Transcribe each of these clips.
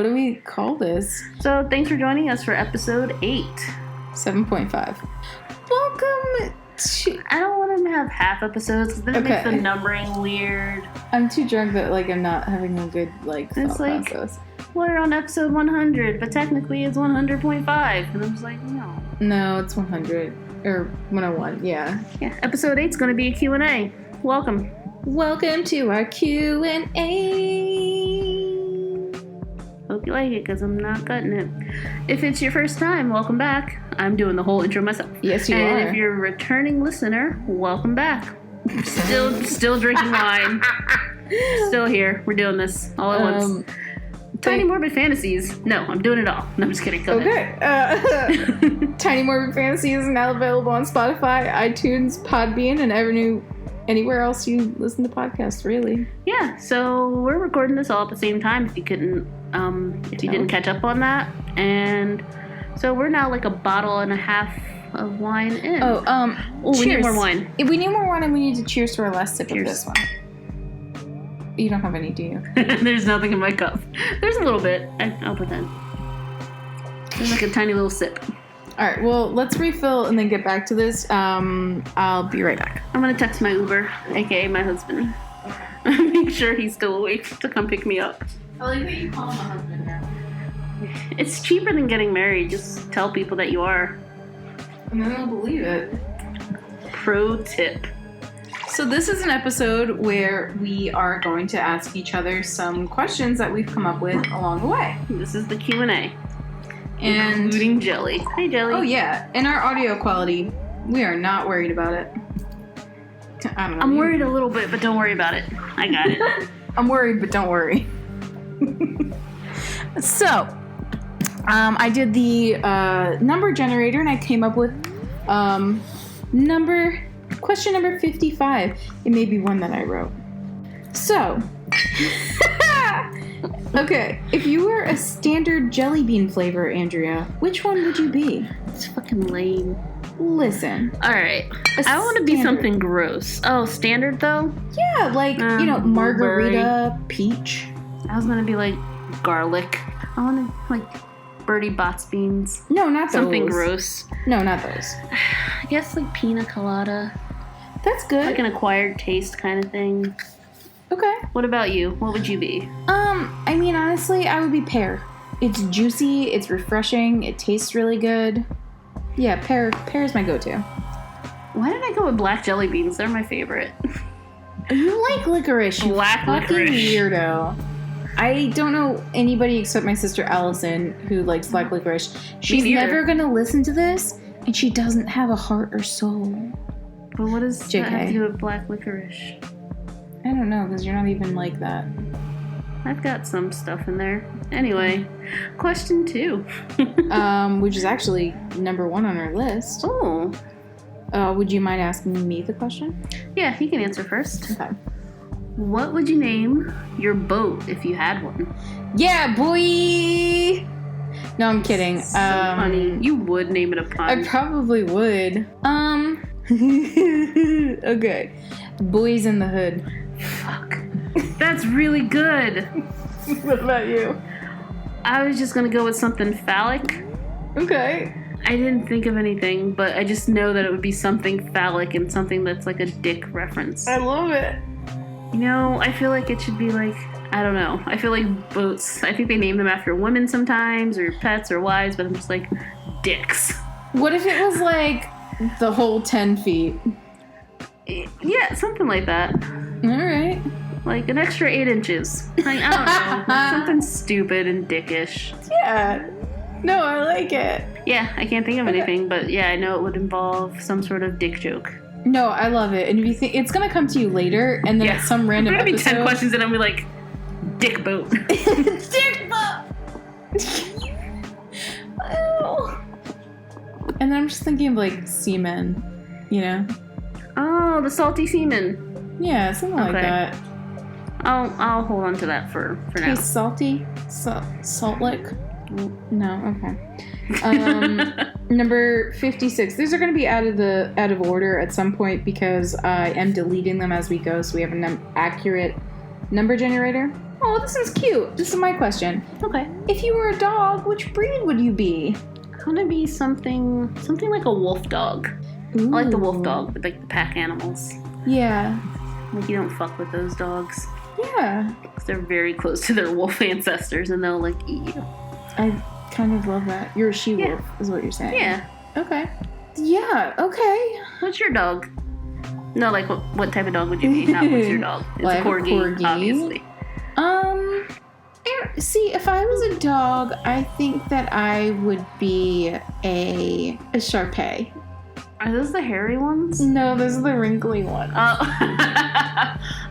what do we call this? So thanks for joining us for episode 8. 7.5. Welcome to... I don't want to have half episodes because then it makes the numbering weird. I'm too drunk that I'm not having a good thought process. We're on episode 100, but technically it's 100.5. And I'm just like, no. No, it's 100. Or 101, yeah. Yeah, episode 8 is going to be a Q&A. Welcome. Welcome to our Q&A. Hope you like it, because I'm not cutting it. If it's your first time, welcome back. I'm doing the whole intro myself. Yes, you are. And if you're a returning listener, welcome back. Still drinking wine. Still here. We're doing this all at once. Tinymorbidfantasies. No, I'm doing it all. No, I'm just kidding. Go ahead. Tiny Morbid Fantasy is now available on Spotify, iTunes, Podbean, and anywhere else you listen to podcasts, really. Yeah, so we're recording this all at the same time if you didn't catch up on that. And so we're now like a bottle and a half of wine in. Cheers. We need more wine. If we need more wine, and we need to cheers to our last sip of this one. You don't have any, do you? There's nothing in my cup. There's a little bit. I'll pretend. There's like a tiny little sip. Alright, well, let's refill and then get back to this. I'll be right back. I'm gonna text my Uber, aka my husband. Okay. Make sure he's still awake to come pick me up. I like that you call him a husband now. It's cheaper than getting married. Just tell people that you are. And then they'll believe it. Pro tip. So this is an episode where we are going to ask each other some questions that we've come up with along the way. This is the Q&A. And including Jelly. Hey, Jelly. Oh, yeah. And our audio quality, we are not worried about it. I don't know. I'm worried a little bit, but don't worry about it. I got it. I'm worried, but don't worry. So, I did the number generator, and I came up with question number 55. It may be one that I wrote. So, okay, if you were a standard jelly bean flavor, Andrea, which one would you be? It's fucking lame. Listen. Alright. I want to be something gross. Oh, standard though? Yeah, margarita, peach. I was gonna be like garlic. I want to like Bertie Bott's beans. No, not those. Something gross. No, not those. I guess like pina colada. That's good. Like an acquired taste kind of thing. Okay. What about you? What would you be? I mean, honestly, I would be pear. It's juicy, it's refreshing, it tastes really good. Yeah, pear is my go-to. Why did I go with black jelly beans? They're my favorite. You like licorice, you black fucking licorice. Weirdo. I don't know anybody except my sister Allison who likes black licorice. She's never gonna listen to this, and she doesn't have a heart or soul. But what does JK. that have to do with black licorice? I don't know, because you're not even like that. I've got some stuff in there. Anyway, question 2. Which is actually number 1 on our list. Oh. Would you mind asking me the question? Yeah, you can answer first. Okay. What would you name your boat if you had one? Yeah, boy! No, I'm kidding. So funny. You would name it a pun. I probably would. Okay. Boys in the Hood. Fuck. That's really good. What about you? I was just gonna go with something phallic. Okay. I didn't think of anything, but I just know that it would be something phallic and something that's like a dick reference. I love it. You know, I feel like it should be like, I don't know. I feel like boats, I think they name them after women sometimes, or pets or wives, but I'm just like, dicks. What if it was like the whole 10 feet? Yeah, something like that. Alright. Like an extra 8 inches. Like, I don't know. Like something stupid and dickish. Yeah. No, I like it. Yeah, I can't think of anything, but yeah, I know it would involve some sort of dick joke. No, I love it. And if you think it's gonna come to you later, and then at some random episode, episode, be 10 questions, and I'm gonna be like, dick boat. Dick boat. Oh. And then I'm just thinking of like semen, you know? Oh, the salty semen. Yeah, something like that. I'll hold on to that for now. Tastes salty, salt lick. No, okay. Number 56. These are going to be out of order at some point because I am deleting them as we go, so we have an accurate number generator. Oh, this is cute. This is my question. Okay. If you were a dog, which breed would you be? I'm gonna be something like a wolf dog. Ooh. I like the wolf dog, like the pack animals. Yeah. Like, you don't fuck with those dogs. Yeah. Because they're very close to their wolf ancestors and they'll, like, eat you. I kind of love that. You're a she-wolf, is what you're saying. Yeah. Okay. Yeah, okay. What's your dog? No, like, what type of dog would you be? Not what's your dog. It's Well, a corgi, obviously. See, if I was a dog, I think that I would be a Shar-Pei. Are those the hairy ones? No, those are the wrinkly ones. Oh.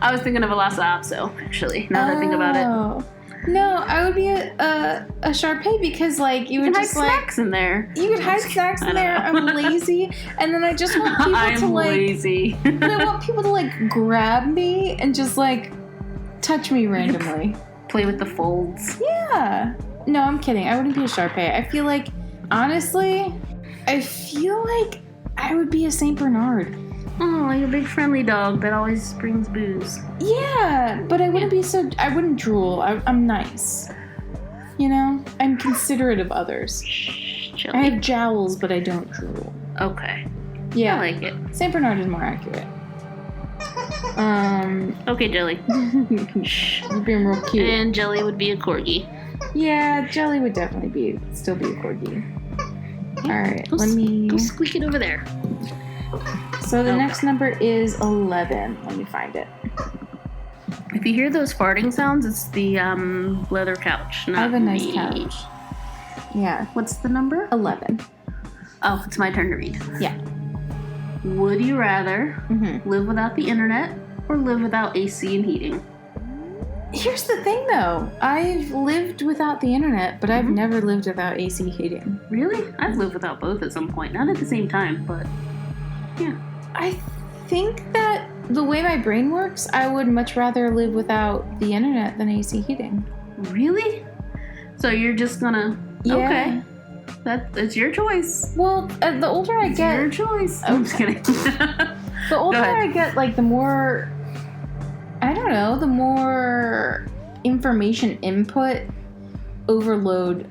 I was thinking of a Lhasa Apso, actually, now that I think about it. No, I would be a Shar-Pei because, like, you would hide just, like... snacks in there. You could hide snacks in there. I'm lazy. And then I just want people to, like... I'm lazy. And I want people to, like, grab me and just, like, touch me randomly. Play with the folds. Yeah. No, I'm kidding. I wouldn't be a Shar-Pei. I feel like, honestly, I would be a Saint Bernard. Oh, like a big friendly dog that always brings booze. Yeah, but I wouldn't be so... I wouldn't drool. I'm nice. You know? I'm considerate of others. Chilly. I have jowls, but I don't drool. Okay. Yeah. I like it. Saint Bernard is more accurate. Okay, Jelly. You're being real cute. And Jelly would be a corgi. Yeah, Jelly would definitely still be a corgi. Alright, Go squeak it over there. So the next number is 11. Let me find it. If you hear those farting sounds, it's the leather couch. Not I have a nice me. couch. Yeah. What's the number? 11. Oh, it's my turn to read. Yeah. Would you rather Mm-hmm. live without the internet or live without AC and heating? Here's the thing, though. I've lived without the internet, but I've never lived without AC heating. Really? I've lived without both at some point. Not at the same time, but yeah. I think that the way my brain works, I would much rather live without the internet than AC heating. Really? So you're just gonna... Yeah. Okay. That's your choice. Well, the older I get... Your choice. I'm just kidding. The older I get, like, the more... I don't know, the more information input overload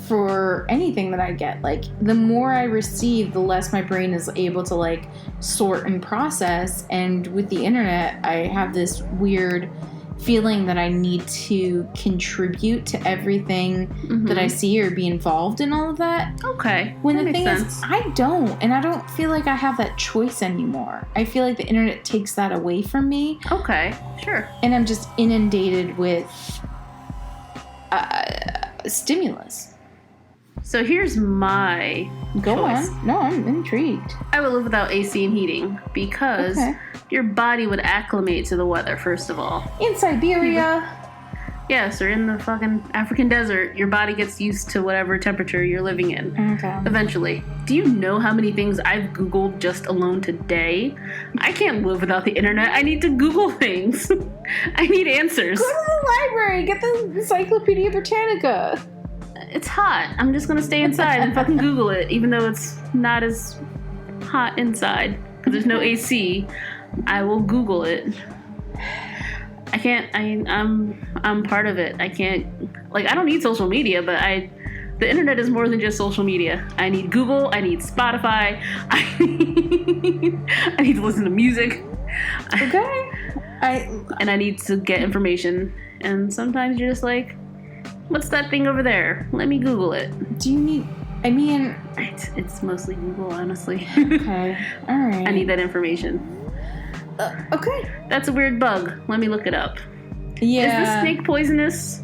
for anything that I get. Like, the more I receive, the less my brain is able to, like, sort and process. And with the internet, I have this weird feeling that I need to contribute to everything that I see or be involved in all of that. Okay. When that the makes thing sense. is, I don't. And I don't feel like I have that choice anymore. I feel like the internet takes that away from me. Okay, sure. And I'm just inundated with stimulus. So here's my Go choice. on. No, I'm intrigued. I would live without AC and heating because your body would acclimate to the weather, first of all. In Siberia. Yes, or in the fucking African desert, your body gets used to whatever temperature you're living in. Okay. Eventually. Do you know how many things I've Googled just alone today? I can't live without the internet. I need to Google things. I need answers. Go to the library. Get the Encyclopedia Britannica. It's hot. I'm just gonna stay inside and fucking Google it, even though it's not as hot inside because there's no AC. I will Google it. I can't. I'm part of it. I can't. Like, I don't need social media, but the internet is more than just social media. I need Google. I need Spotify. I need to listen to music. Okay. And I need to get information. And sometimes you're just like, what's that thing over there? Let me Google it. Do you need... I mean... It's mostly Google, honestly. Okay. All right. I need that information. Okay. That's a weird bug. Let me look it up. Yeah. Is the snake poisonous?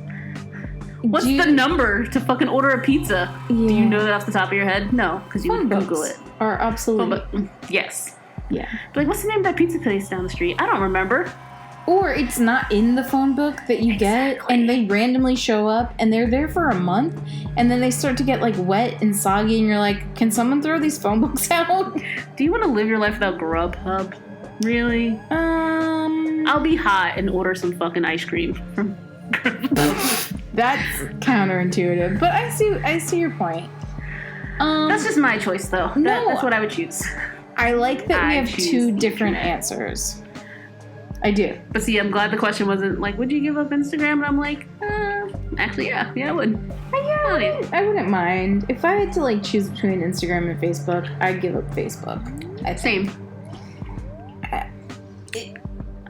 What's the number to fucking order a pizza? Yeah. Do you know that off the top of your head? No, because you would Google it. Are obsolete. Yes. Yeah. Like, what's the name of that pizza place down the street? I don't remember. Or it's not in the phone book that you get, and they randomly show up, and they're there for a month, and then they start to get, like, wet and soggy, and you're like, can someone throw these phone books out? Do you want to live your life without Grubhub? Really? I'll be hot and order some fucking ice cream from Grubhub. That's counterintuitive, but I see your point. That's just my choice, though. No. That's what I would choose. I like that we have two choose different answers. I do. But see, I'm glad the question wasn't like, would you give up Instagram? And I'm like, actually, yeah, I would. I wouldn't mind. If I had to like choose between Instagram and Facebook, I'd give up Facebook. Same.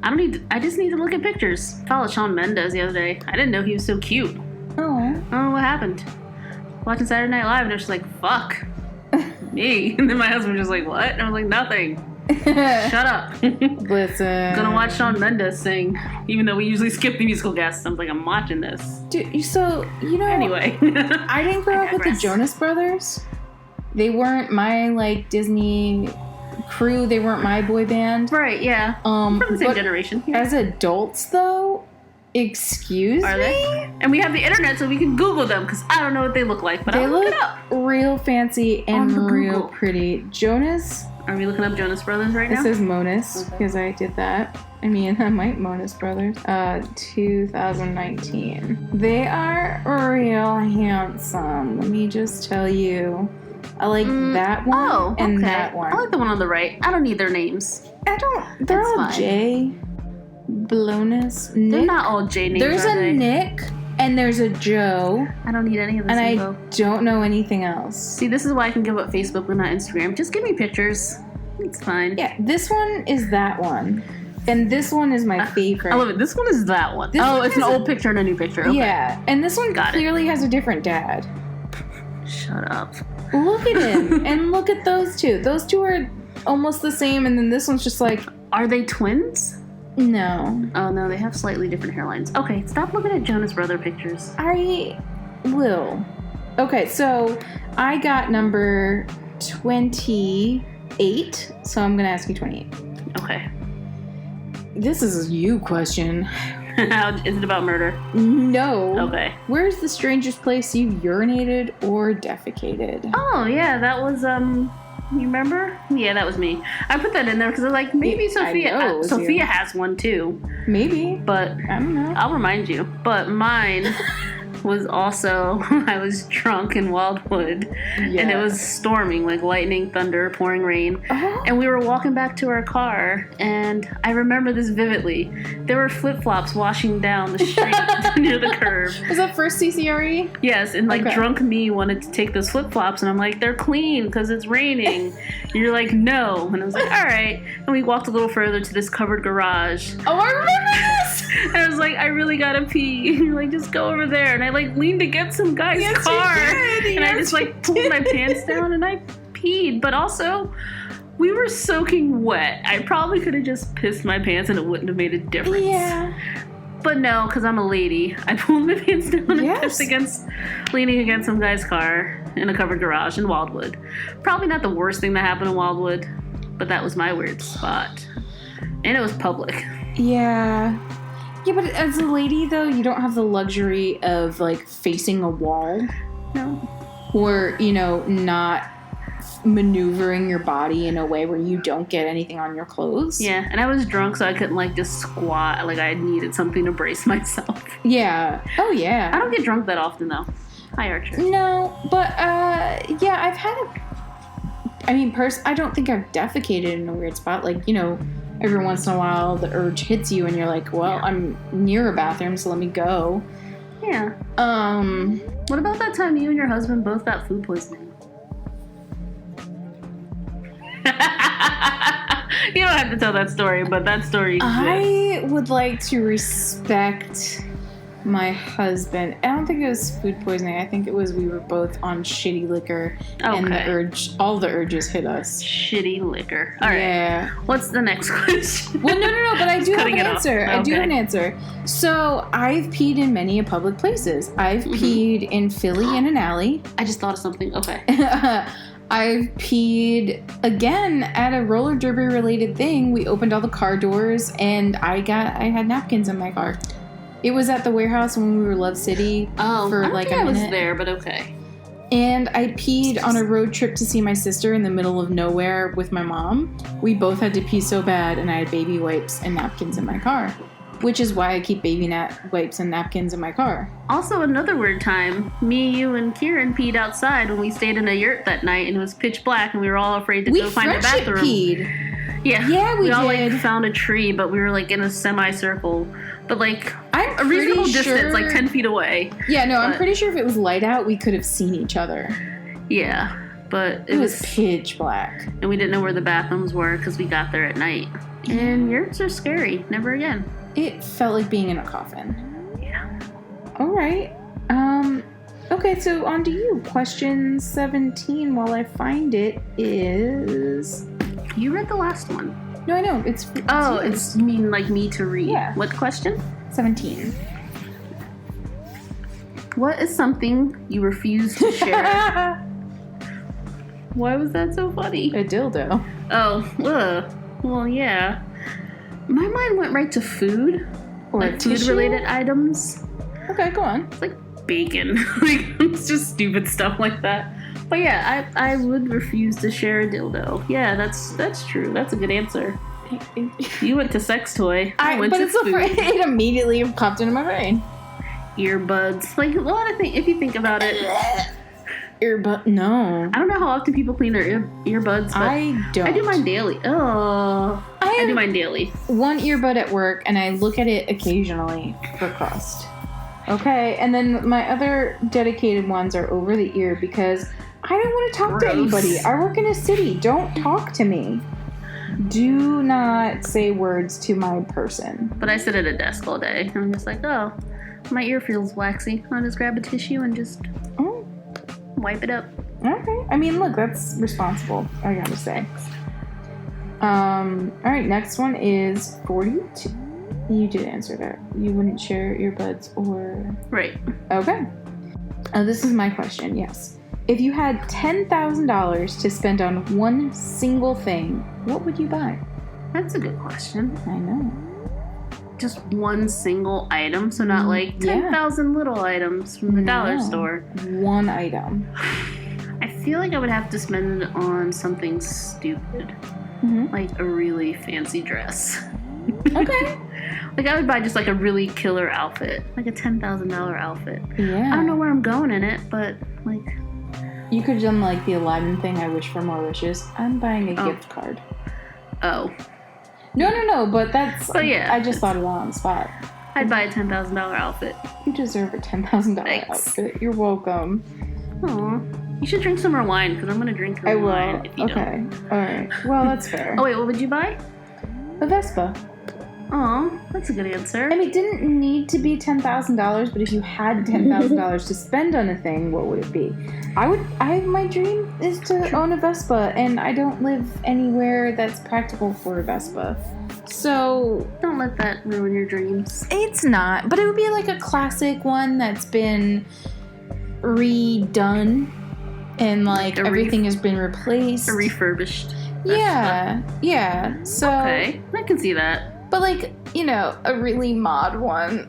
I just need to look at pictures. I followed Shawn Mendes the other day. I didn't know he was so cute. Oh. I don't know what happened. Watching Saturday Night Live, and I was just like, fuck. Me. And then my husband was just like, what? And I was like, nothing. Shut up. Listen. I'm gonna watch Shawn Mendes sing, even though we usually skip the musical guests. I'm like, I'm watching this. Dude, so, you know. Anyway. I didn't grow up with the Jonas Brothers. They weren't my, like, Disney crew. They weren't my boy band. Right, yeah. From the same generation. Yeah. As adults, though, excuse Are me? they? And we have the internet, so we can Google them, because I don't know what they look like, but I'll look it up. Real fancy and real Google. Pretty. Jonas. Are we looking up Jonas Brothers right now? It says Monas, because I did that. I mean, I might Monas Brothers. 2019. They are real handsome. Let me just tell you. I like that one and that one. I like the one on the right. I don't need their names. They're all fine. J. Blonus. Nick. They're not all J names. There's a Nick and there's a Joe. I don't need any of this info. I don't know anything else. See, this is why I can give up Facebook but not Instagram. Just give me pictures. It's fine. Yeah, this one is that one. And this one is my favorite. I love it. This one is that one. It's an old picture and a new picture. Okay. Yeah, and this one clearly has a different dad. Shut up. Look at him. And look at those two. Those two are almost the same, and then this one's just like... Are they twins? No. Oh, no, they have slightly different hairlines. Okay, stop looking at Jonas Brother pictures. I will. Okay, so I got number 28, so I'm going to ask you 28. Okay. This is a you question. Is it about murder? No. Okay. Where's the strangest place you've urinated or defecated? Oh, yeah, that was, you remember? Yeah, that was me. I put that in there because I was like, maybe Sophia. Sophia has one too. Maybe. But I don't know. I'll remind you. But mine was also, I was drunk in Wildwood. Yeah. And it was storming, like lightning, thunder, pouring rain. Oh. And we were walking back to our car, and I remember this vividly. There were flip-flops washing down the street near the curb. Was that first CCRE? Yes, and like drunk me wanted to take those flip-flops, and I'm like, they're clean because it's raining. And you're like, no. And I was like, all right. And we walked a little further to this covered garage. Oh, I remember this! And I was like, I really gotta pee. And you're like, just go over there. And I like leaned against some guy's car. And I just like pulled my pants down and I peed. But also, we were soaking wet. I probably could have just pissed my pants and it wouldn't have made a difference. Yeah. But no, because I'm a lady. I pulled my pants down and pissed leaning against some guy's car in a covered garage in Wildwood. Probably not the worst thing that happened in Wildwood, but that was my weird spot. And it was public. Yeah. Yeah, but as a lady, though, you don't have the luxury of, like, facing a wall. No. Or, you know, not maneuvering your body in a way where you don't get anything on your clothes. Yeah, and I was drunk, so I couldn't, like, just squat. Like, I needed something to brace myself. Yeah. Oh, yeah. I don't get drunk that often, though. Hi, Archer. No, but, yeah, I've had I don't think I've defecated in a weird spot. Like, you know... Every once in a while, the urge hits you, and you're like, "Well, I'm near a bathroom, so let me go." Yeah. What about that time you and your husband both got food poisoning? You don't have to tell that story, but that story exists. I would like to respect my husband. I don't think it was food poisoning. I think it was we were both on shitty liquor, and all the urges hit us. Shitty liquor. All right. Yeah. What's the next question? Well, no, but I do have an answer. Okay. I do have an answer. So I've peed in many public places. I've peed in Philly in an alley. I just thought of something. Okay. I've peed again at a roller derby related thing. We opened all the car doors, and I had napkins in my car. It was at the warehouse when we were Love City for like a minute. I was there, but okay. And I peed on a road trip to see my sister in the middle of nowhere with my mom. We both had to pee so bad, and I had baby wipes and napkins in my car, which is why I keep baby wipes and napkins in my car. Also, another weird time, me, you, and Kieran peed outside when we stayed in a yurt that night, and it was pitch black, and we were all afraid to go find a bathroom. Peed. Yeah, we all did. like found a tree, but we were like in a semicircle, but like I'm a reasonable pretty distance, sure- like 10 feet away. Yeah, no, I'm But- pretty sure if it was light out, we could have seen each other. Yeah, but It was pitch black. and we didn't know where the bathrooms were because we got there at night. And yurts are scary. Never again. It felt like being in a coffin. Yeah. All right. Okay, so on to you. Question 17, while I find it, is... You read the last one. No, I know. It's You mean like me to read? Yeah. What question? 17. What is something you refuse to share? Why was that so funny? A dildo. Oh, well, yeah. My mind went right to food. Or like tissue? food-related items. Okay, go on. It's like bacon. Like, it's just stupid stuff like that. But yeah, I would refuse to share a dildo. Yeah, that's true. That's a good answer. You went to sex toy. I went but to it's so food. it immediately popped into my brain. Earbuds. Like, a lot of things, if you think about it. Earbud? No. I don't know how often people clean their earbuds, but I don't. I do mine daily. Oh, I do mine daily. One earbud at work, and I look at it occasionally for crust. Okay, and then my other dedicated ones are over the ear because I don't want to talk to Gross. anybody. I work in a city. Don't talk to me. Do not say words to my person. But I sit at a desk all day. And I'm just like, oh, my ear feels waxy. I'll just grab a tissue and just Oh, wipe it up. okay. I mean, look, that's responsible, I gotta say. Alright, next one is 42. You did answer that. You wouldn't share earbuds or... Right. Okay. This is my question, yes. If you had $10,000 to spend on one single thing, what would you buy? That's a good question. I know. Just one single item, so not like Yeah. 10,000 little items from the dollar No. store. One item. I feel like I would have to spend it on something stupid, Mm-hmm. like a really fancy dress. Okay. Like, I would buy just like a really killer outfit, like a $10,000 outfit. Yeah. I don't know where I'm going in it, but like, You could have done like the Aladdin thing, I wish for more wishes. I'm buying a Oh. gift card. oh, No, but that's... But yeah, I just thought of it on the spot. I'd buy a $10,000 outfit. You deserve a $10,000 Thanks. outfit. You're welcome. Aw. You should drink some more wine, because I'm going to drink I your will. wine if you don't. Okay. Alright. Well, that's fair. Oh, wait, what would you buy? A Vespa. Aw, that's a good answer. And it didn't need to be $10,000, but if you had $10,000 to spend on a thing, what would it be? My dream is to own a Vespa, and I don't live anywhere that's practical for a Vespa. So, Don't let that ruin your dreams. it's not, but it would be like a classic one that's been redone, and like A everything has been replaced. A refurbished. Vespa. Yeah. So, Okay, I can see that. but like, a really mod one.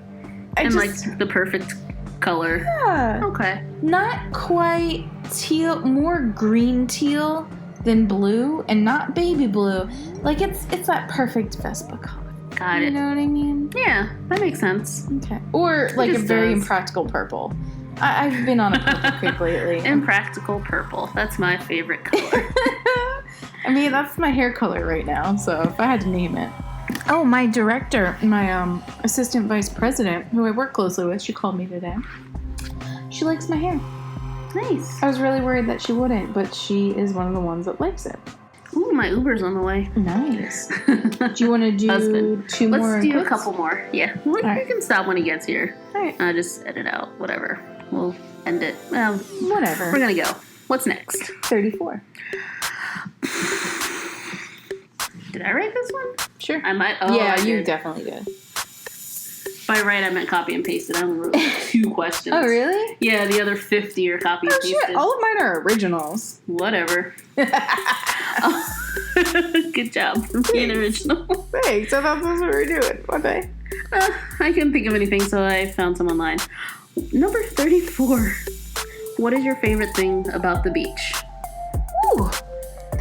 Like the perfect color. Yeah. Okay. Not quite teal, more green teal than blue, and not baby blue. Like it's that perfect Vespa color. Got You it. know what I mean? Yeah, that makes sense. Okay. Or like a just very does. impractical purple. I've been on a purple kick lately. Impractical purple. That's my favorite color. I mean, that's my hair color right now. So if I had to name it. Oh, my director, my assistant vice president, who I work closely with, she called me today. She likes my hair. Nice. I was really worried that she wouldn't, but she is one of the ones that likes it. Ooh, my Uber's on the way. Nice. Do you want to do Husband. two more? Let's do a quicks? couple more. Yeah. You right. can stop when he gets here. All right. Just edit out. Whatever. We'll end it. Whatever. We're going to go. What's next? 34. Did I write this one? Sure. I might. Oh, yeah, I you did. definitely did. By right, I meant copy and pasted. I only wrote like 2 questions. Oh, really? Yeah, the other 50 are copy and Oh, pasted. shit. All of mine are originals. Whatever. Good job for being original. Thanks. I thought that's what we were doing. One day. I couldn't think of anything, so I found some online. Number 34. What is your favorite thing about the beach? Ooh,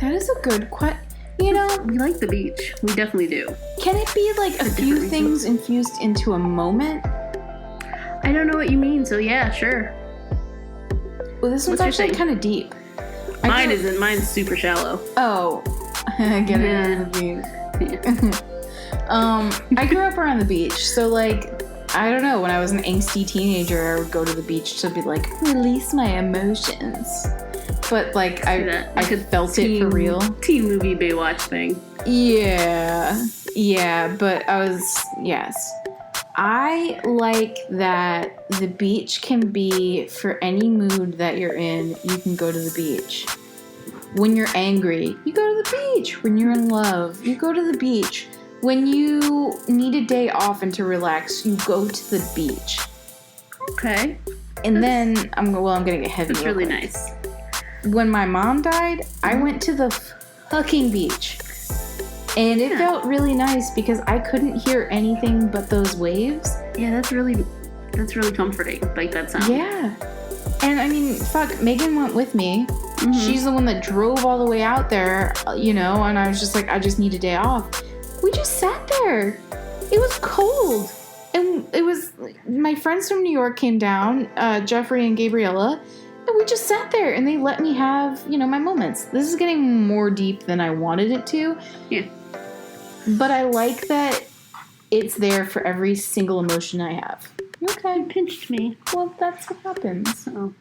that is a good question. You know, We like the beach. We definitely do. can it be like a For few different things infused into a moment? I don't know what you mean, so yeah, sure. Well, this one's What's your actually thing? kind of deep. Mine isn't. Mine's super shallow. Oh, Get it on the beach. I grew up around the beach, so like, I don't know, when I was an angsty teenager, I would go to the beach to be like, release my emotions. But like, I felt it for real. Teen movie Baywatch thing. Yeah, but yes. I like that the beach can be, for any mood that you're in, you can go to the beach. When you're angry, you go to the beach. When you're in love, you go to the beach. When you need a day off and to relax, you go to the beach. Okay. And then, I'm gonna get heavy. That's really nice. When my mom died, I went to the fucking beach. And it felt really nice because I couldn't hear anything but those waves. Yeah, that's really comforting. Like that sound. Yeah. And I mean, fuck, Megan went with me. Mm-hmm. She's the one that drove all the way out there, and I was just like, I just need a day off. We just sat there. It was cold. And it was, my friends from New York came down, Jeffrey and Gabriella, and we just sat there and they let me have, my moments. This is getting more deep than I wanted it to. Yeah. But I like that it's there for every single emotion I have. Okay. You pinched me. Well, that's what happens. Oh.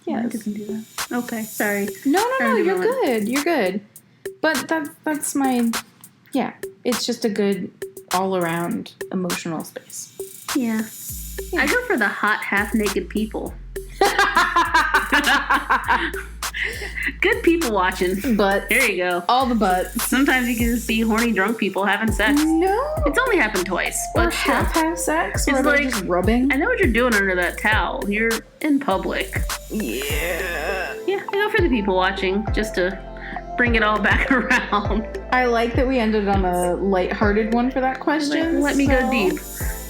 Yeah. I didn't do that. Okay, sorry. No, you're good. You're good. But that's my... Yeah, it's just a good all-around emotional space. Yeah. I go for the hot, half-naked people. Good people watching. Butts. There you go. All the butts. Sometimes you can see horny drunk people having sex. No. It's only happened twice. Or half sex. It's like just rubbing. I know what you're doing under that towel. You're in public. Yeah. Yeah, I go for the people watching just to bring it all back around. I like that we ended on a lighthearted one for that question. Let me go deep.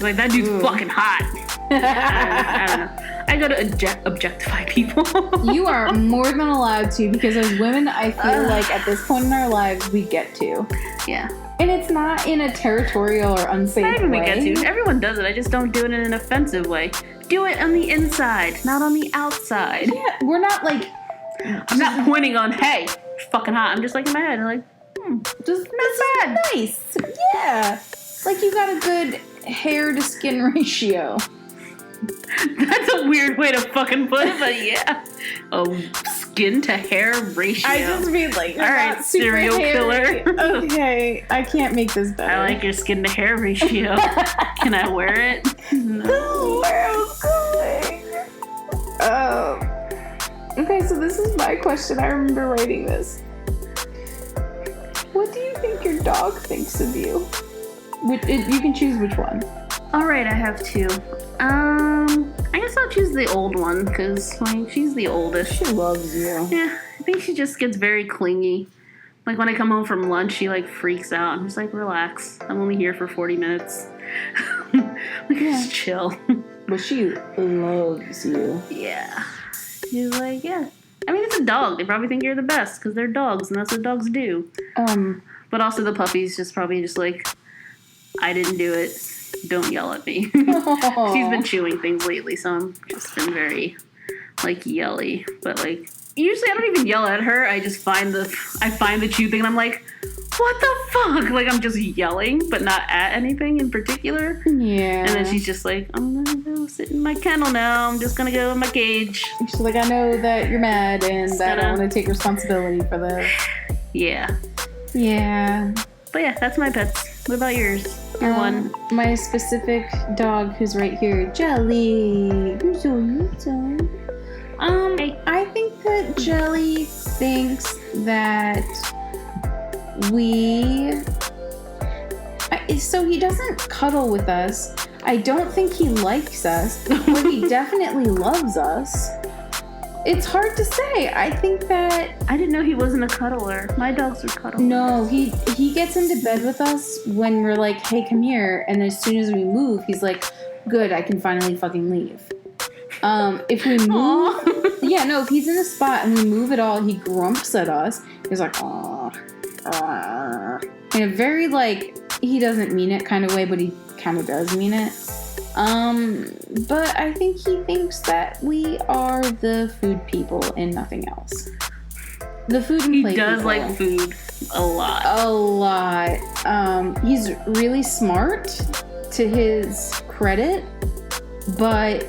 Like, that dude's fucking hot. I don't know. I go to objectify people. You are more than allowed to, because as women, I feel like at this point in our lives, we get to. Yeah. And it's not in a territorial or unsafe way. I even get to. Everyone does it. I just don't do it in an offensive way. Do it on the inside, not on the outside. Yeah, we're not like... I'm not pointing on, hey, fucking hot. I'm just like in my head. I'm like, just not bad. Nice. Yeah. Like you got a good hair to skin ratio. That's a weird way to fucking put it, but yeah. A skin to hair ratio. I just mean like, all right, serial killer. Okay, I can't make this better. I like your skin to hair ratio. Can I wear it? No. Where I was going. Okay, so this is my question. I remember writing this. What do you think your dog thinks of you? You can choose which one. Alright, I have two. I guess I'll choose the old one, because she's the oldest. She loves you. Yeah, I think she just gets very clingy. Like when I come home from lunch, she like freaks out. I'm just like, relax. I'm only here for 40 minutes. Just chill. But she loves you. Yeah. She's like, yeah. I mean, it's a dog. They probably think you're the best because they're dogs, and that's what dogs do. But also the puppy's just probably just like, I didn't do it. Don't yell at me. She's been chewing things lately, so I'm just been very, like, yelly. But, like, usually I don't even yell at her. I just find the chew thing, and I'm like, what the fuck? Like, I'm just yelling, but not at anything in particular. Yeah. And then she's just like, I'm gonna go sit in my kennel now. I'm just gonna go in my cage. She's like, I know that you're mad, and I don't want to take responsibility for this. Yeah. Yeah. But yeah, that's my pets. What about yours? Your one. My specific dog, who's right here, Jelly. I think that Jelly thinks that so he doesn't cuddle with us. I don't think he likes us, but he definitely loves us. It's hard to say. I think that... I didn't know he wasn't a cuddler. My dogs are cuddlers. No, he gets into bed with us when we're like, hey, come here. And as soon as we move, he's like, good, I can finally fucking leave. If we move... Yeah, no, if he's in a spot and we move at all, he grumps at us. He's like, aww. In a very, like, he doesn't mean it kind of way, but he kind of does mean it. But I think he thinks that we are the food people and nothing else. The food and play He does people. like food a lot. A lot. He's really smart, to his credit, but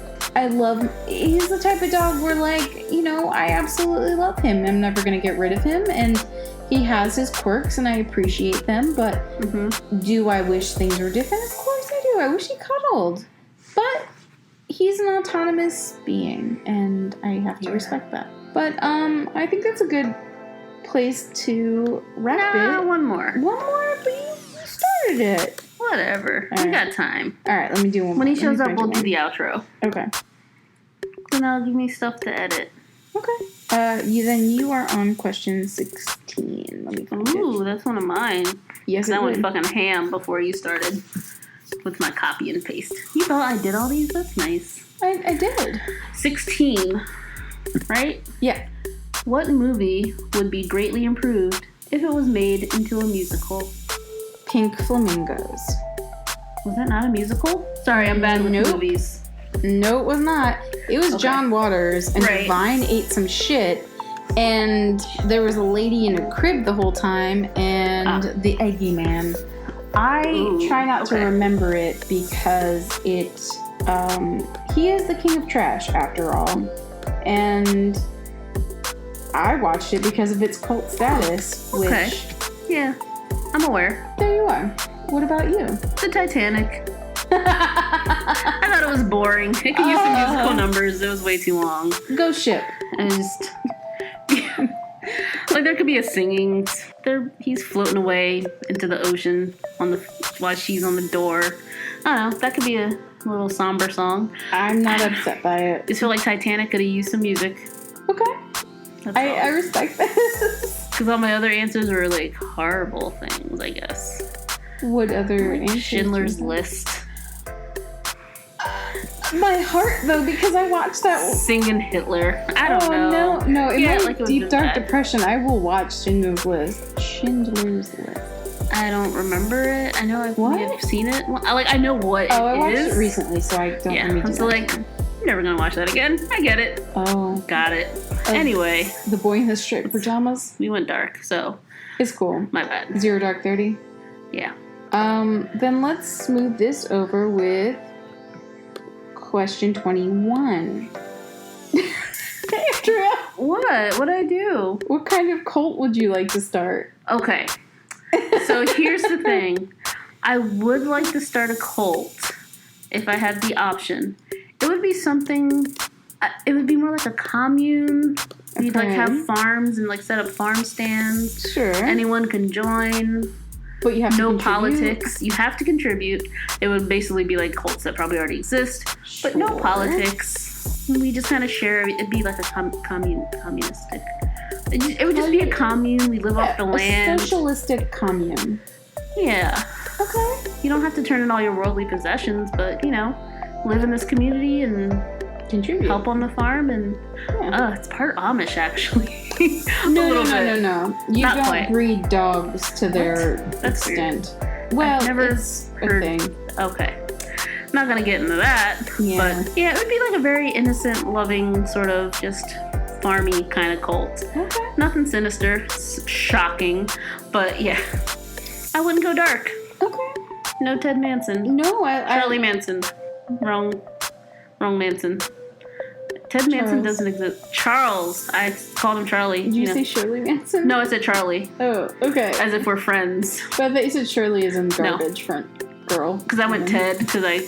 he's the type of dog where, like, you know, I absolutely love him. I'm never going to get rid of him, and he has his quirks, and I appreciate them, but do I wish things were different? Of course I do. I wish he cuddled. But he's an autonomous being, and I have to respect that. But I think that's a good place to wrap it. One more. One more, but you started it. Whatever. All We right. got time. All right, let me do one more. When he shows Let up, me we'll find do you the outro. one. Okay. Then that'll give me stuff to edit. Okay. Then you are on question 16. Let me find it. Ooh, that's one of mine. Yes, I it went would. fucking ham before you started with my copy and paste. You thought I did all these? That's nice. I did. 16, right? Yeah. What movie would be greatly improved if it was made into a musical? Pink Flamingos. Was that not a musical? Sorry, I'm bad with Nope. movies. No, it was not. It was Okay. John Waters, and Right. Divine ate some shit, and there was a lady in a crib the whole time, and the Eggy Man. I try not to remember it because he is the king of trash after all, and I watched it because of its cult status, which... Yeah, I'm aware. There you are. What about you? The Titanic. I thought it was boring. It could use some musical numbers. It was way too long. Ghost ship. And just... like, there could be a singing. He's floating away into the ocean while she's on the door. I don't know. That could be a little somber song. I'm not upset by it. I just feel like Titanic could have used some music. Okay. I respect this. Because all my other answers were, like, horrible things, I guess. What other answers? Schindler's List. My heart, though, because I watched that. Singing Hitler. I don't know. No. In my it was deep just dark bad. depression, I will watch Schindler's List. Schindler's List. I don't remember it. I know I've seen it. Well, I know what I watched it is. it recently, so I don't Yeah, let me do I'm so that like, again. I'm never gonna watch that again. I get it. Oh. Got it. Anyway. The boy in the striped pajamas. We went dark, so It's cool. my bad. Zero Dark 30. Yeah. Then let's smooth this over with question 21. Andrea, What? What'd I do? what kind of cult would you like to start? Okay. So here's the thing. I would like to start a cult if I had the option. It would be something... It would be more like a commune. We'd like have farms and like set up farm stands. Sure. Anyone can join. But you have to No contribute. politics. You have to contribute. It would basically be like cults that probably already exist, but no Sure. politics. We just kind of share. It'd be like a communistic. It would just be a commune. We live off the land. A socialistic commune. Yeah. Okay. You don't have to turn in all your worldly possessions, but live in this community and Contribute. help on the farm. And it's part Amish actually. No. You Not don't quite. breed dogs to their That's weird. extent. Well, I've never it's a heard- thing. Okay. I'm not gonna get into that. Yeah. But yeah, it would be like a very innocent, loving, sort of just farmy kind of cult. Okay. Nothing sinister, shocking, but yeah. I wouldn't go dark. Okay. No Ted Manson. No, Charlie Manson. Wrong Manson. Ted Manson doesn't exist. Charles. I called him Charlie. Did you say Shirley Manson? No, I said Charlie. Oh, okay. As if we're friends. But I thought you said Shirley is in garbage front girl. Because I went Ted, because I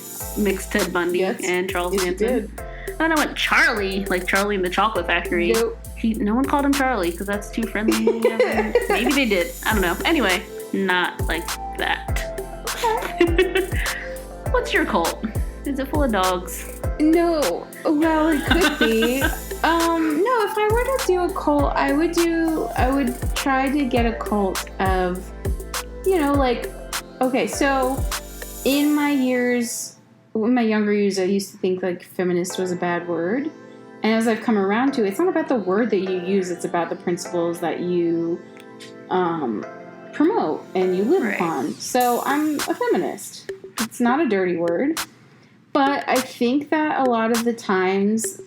mixed Ted Bundy Yes. and Charles Yes, you Manson. did. Then I went Charlie, like Charlie in the Chocolate Factory. Nope. No one called him Charlie because that's too friendly. Maybe they did. I don't know. Anyway, not like that. What's your cult? Is it full of dogs? No. Well, it could be. No, if I were to do a cult, I would try to get a cult of, okay, so in my younger years, I used to think like feminist was a bad word. And as I've come around to, it's not about the word that you use, it's about the principles that you promote and you live upon. So I'm a feminist. It's not a dirty word. But I think that a lot of the times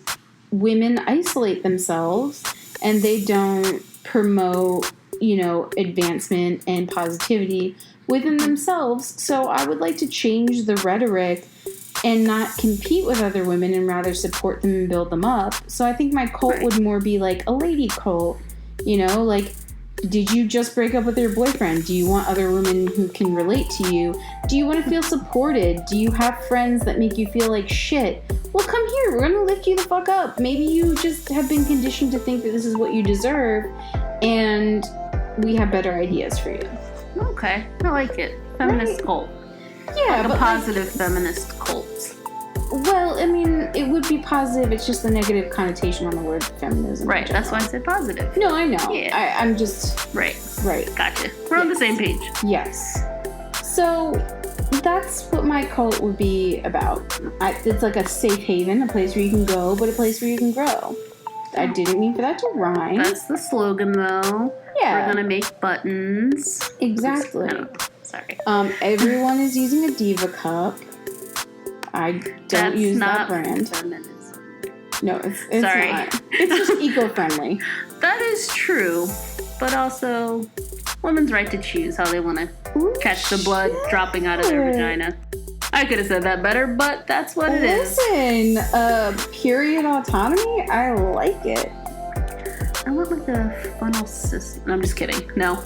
women isolate themselves and they don't promote, advancement and positivity within themselves. So I would like to change the rhetoric and not compete with other women and rather support them and build them up. So I think my cult would more be like a lady cult, like, did you just break up with your boyfriend? Do you want other women who can relate to you? Do you want to feel supported? Do you have friends that make you feel like shit? Well, come here. We're going to lift you the fuck up. Maybe you just have been conditioned to think that this is what you deserve, and we have better ideas for you. Okay. I like it. Feminist cult. Yeah, like but a positive feminist cult. Well, I mean, it would be positive. It's just the negative connotation on the word feminism. Right. That's why I said positive. No, I know. Yeah. I'm just... Right. Gotcha. We're on the same page. Yes. So, that's what my cult would be about. It's like a safe haven, a place where you can go, but a place where you can grow. I didn't mean for that to rhyme. That's the slogan, though. Yeah. We're gonna make buttons. Exactly. Sorry. Everyone is using a Diva cup. I don't use that brand. Feminism. No, it's Sorry. not. It's just eco-friendly. That is true, but also women's right to choose how they want to catch the blood dropping out of their vagina. I could have said that better, but that's what it is. Listen, period autonomy, I like it. I want like a funnel system. No, I'm just kidding. No.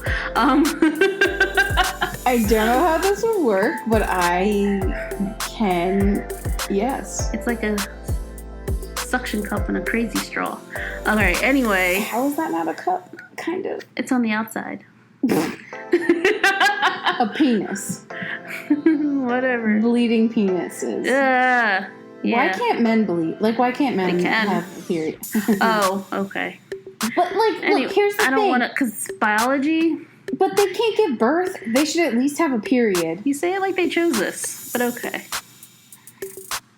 I don't know how this would work, but I can, yes. It's like a suction cup and a crazy straw. Alright, anyway. How is that not a cup? Kind of. It's on the outside. A penis. Whatever. Bleeding penises. Yeah. Why can't men bleed? Like, why can't men have a period? Oh, okay. But, like, anyway, look, here's the thing. I don't want to, because biology. But they can't give birth. They should at least have a period. You say it like they chose this, but okay.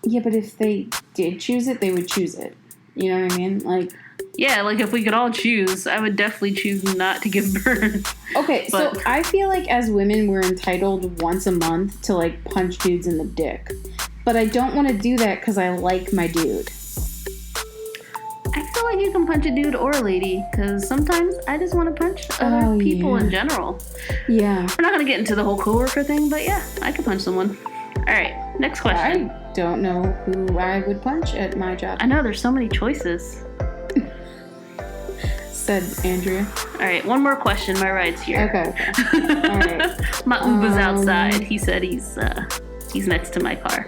Yeah, but if they did choose it, they would choose it. You know what I mean? Like... Yeah, like if we could all choose, I would definitely choose not to give birth. Okay, so I feel like as women, we're entitled once a month to, like, punch dudes in the dick. But I don't want to do that because I like my dude. I feel like you can punch a dude or a lady, because sometimes I just want to punch other people in general. Yeah. We're not going to get into the whole coworker thing, but yeah, I could punch someone. All right, next question. I don't know who I would punch at my job. I know, there's so many choices. Said Andrea. All right, one more question. My ride's here. Okay. All right. My Uber's outside. He said he's next to my car.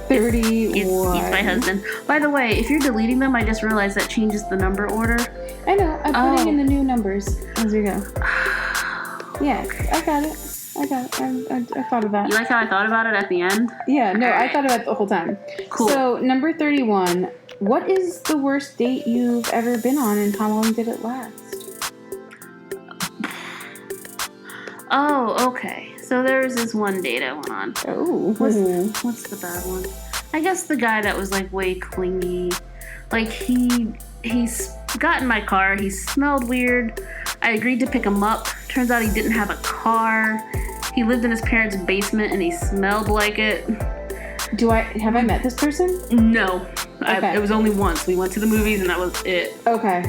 30 He's my husband. By the way, if you're deleting them, I just realized that changes the number order. I know. I'm putting in the new numbers as we go. Yeah, I got it. I thought about it. You like how I thought about it at the end? Yeah, no, I thought about it the whole time. Cool. So, number 31. What is the worst date you've ever been on, and how long did it last? Oh, okay. So there was this one date I went on. Oh. What's the bad one? I guess the guy that was like way clingy. Like he's got in my car. He smelled weird. I agreed to pick him up. Turns out he didn't have a car. He lived in his parents' basement and he smelled like it. Have I met this person? No. Okay. It was only once. We went to the movies and that was it. Okay.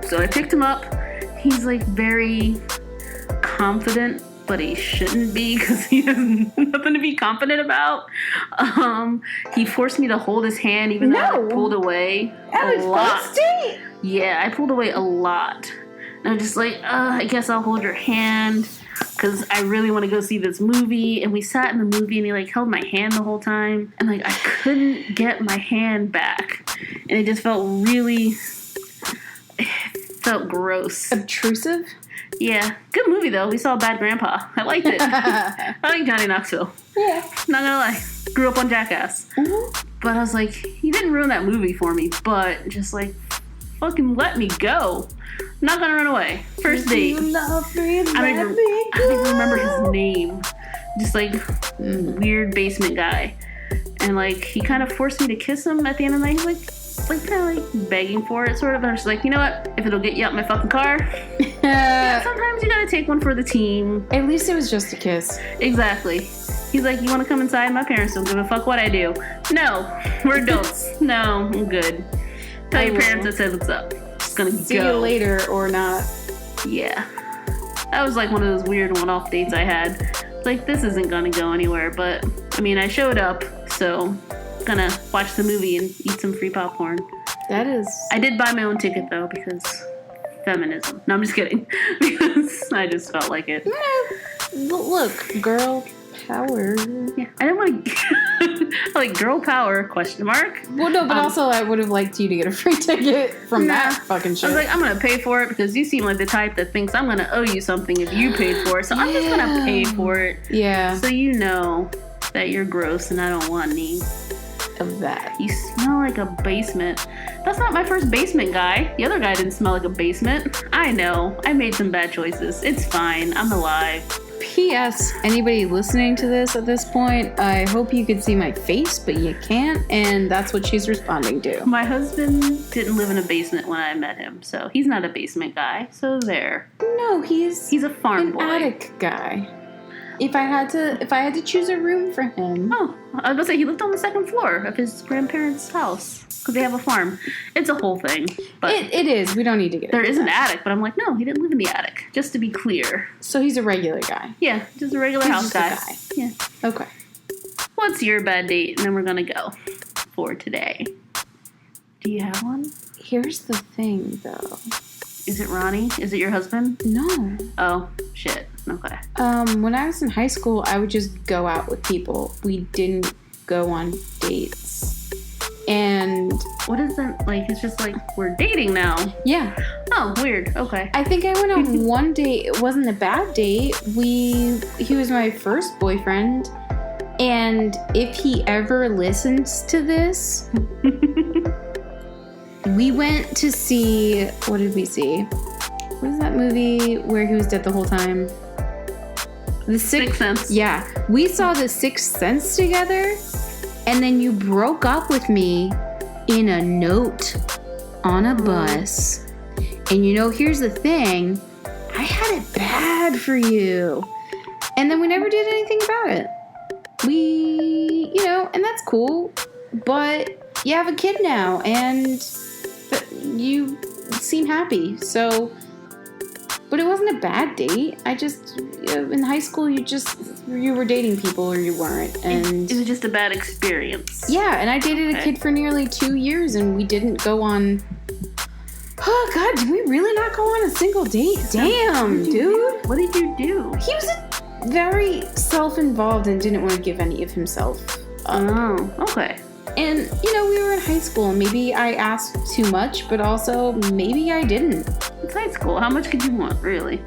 So I picked him up. He's like very confident, but he shouldn't be because he has nothing to be confident about. He forced me to hold his hand even though I pulled away a lot. First date? Yeah, I pulled away a lot. And I'm just like, I guess I'll hold your hand because I really want to go see this movie. And we sat in the movie and he like held my hand the whole time. And like I couldn't get my hand back. And it just felt felt gross. Obtrusive? Yeah. Good movie though. We saw Bad Grandpa. I liked it. I like Johnny Knoxville. Yeah. Not gonna lie. Grew up on Jackass. Mm-hmm. But I was like, you didn't ruin that movie for me, but just like, fucking let me go. I'm not gonna run away. First date. I don't even remember his name. Just like weird basement guy. And like he kind of forced me to kiss him at the end of the night. He's like kind of like begging for it sort of. And I was like, you know what? If it'll get you out my fucking car. Yeah, sometimes you gotta take one for the team. At least it was just a kiss. Exactly. He's like, you want to come inside? My parents don't give a fuck what I do. No, we're adults. No, I'm good. Tell your parents I said what's up. gonna see you later or not. Yeah. That was like one of those weird one-off dates I had. Like, this isn't gonna go anywhere, but I mean, I showed up, so gonna watch the movie and eat some free popcorn. That is... I did buy my own ticket, though, because feminism. No, I'm just kidding. Because I just felt like it. Look, girl power. Yeah, I didn't want to... like, girl power, question mark. Well, no, but also I would have liked you to get a free ticket from that fucking shit. I was like, I'm gonna pay for it because you seem like the type that thinks I'm gonna owe you something if you paid for it. So I'm just gonna pay for it. Yeah. So you know that you're gross and I don't want any of that. You smell like a basement. That's not my first basement guy. The other guy didn't smell like a basement. I know. I made some bad choices. It's fine. I'm alive. P.S. Anybody listening to this at this point, I hope you could see my face, but you can't, and that's what she's responding to. My husband didn't live in a basement when I met him, so he's not a basement guy. So there. No, he's a farm boy. Attic guy. If I had to choose a room for him. Oh, I was gonna say he lived on the second floor of his grandparents' house because they have a farm. It's a whole thing. But it is. We don't need to get there into is that. an attic, but I'm like, no, he didn't live in the attic. Just to be clear. So he's a regular guy. Yeah, just a regular house guy. Yeah. Okay. What's your bad date? And then we're gonna go for today. Do you have one? Here's the thing, though. Is it Ronnie? Is it your husband? No. Oh, shit. Okay. When I was in high school, I would just go out with people. We didn't go on dates. And... What is that? Like, it's just like, we're dating now. Yeah. Oh, weird. Okay. I think I went on one date. It wasn't a bad date. He was my first boyfriend. And if he ever listens to this... We went to see... What did we see? What is that movie where he was dead the whole time? The Sixth Sense. Yeah. We saw The Sixth Sense together, and then you broke up with me in a note on a bus. And here's the thing. I had it bad for you. And then we never did anything about it. And that's cool. But you have a kid now, and... you seem happy, so... But it wasn't a bad date. I just... in high school, you were dating people or you weren't, and... It was just a bad experience. Yeah, and I dated a kid for nearly 2 years, and we didn't go on... Oh, God, did we really not go on a single date? Damn, dude. What did you do? He was very self-involved and didn't want to give any of himself up. Oh, okay. And, we were in high school. Maybe I asked too much, but also maybe I didn't. It's high school. How much could you want, really?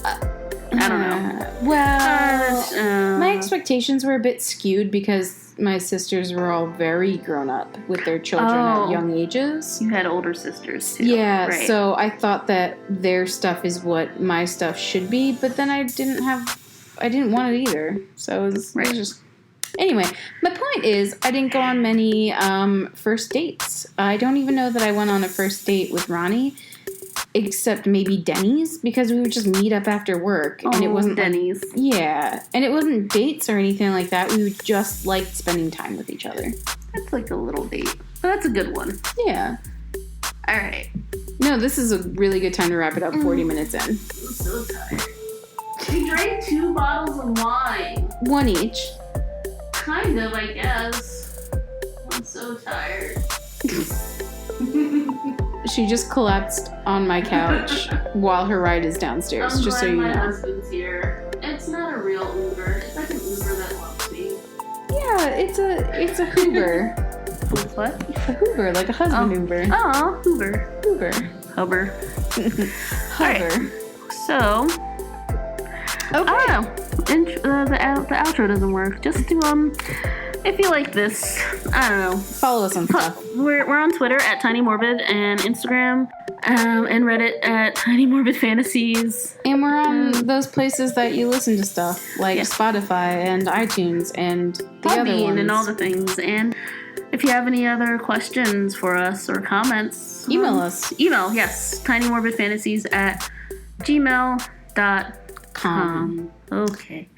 I don't know. Well, my expectations were a bit skewed because my sisters were all very grown up with their children at young ages. You had older sisters, too. Yeah, right. So I thought that their stuff is what my stuff should be, but then I didn't want it either. So it was just... Anyway, my point is, I didn't go on many first dates. I don't even know that I went on a first date with Ronnie, except maybe Denny's, because we would just meet up after work. And it wasn't Denny's. And it wasn't dates or anything like that. We would just like spending time with each other. That's like a little date. But that's a good one. Yeah. All right. No, this is a really good time to wrap it up 40 minutes in. I'm so tired. We drank 2 bottles of wine. One each. Kind of, I guess. I'm so tired. She just collapsed on my couch while her ride is downstairs, I'm just so glad you my know. husband's here. It's not a real Uber. It's like an Uber that loves me. Yeah, it's a Hoover. What? A Hoover, like a husband Uber. Oh, Hoover. Hoover. Hover. Hover. Right. So, Okay. I don't know. The outro doesn't work. Just to, if you like this, I don't know. Follow us on stuff. We're on Twitter at Tinymorbid and Instagram and Reddit at Tinymorbidfantasies. And we're on those places that you listen to stuff, like Spotify and iTunes and the other ones. And all the things. And if you have any other questions for us or comments, email us. Yes. Tinymorbidfantasies at gmail.com. Okay.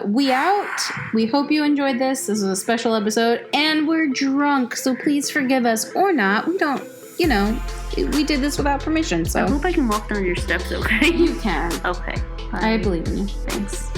We out. We hope you enjoyed this. This is a special episode, and we're drunk, so please forgive us or not. We don't you know, we did this without permission, so. I hope I can walk down your steps, okay? You can. Okay. I believe in you. Thanks.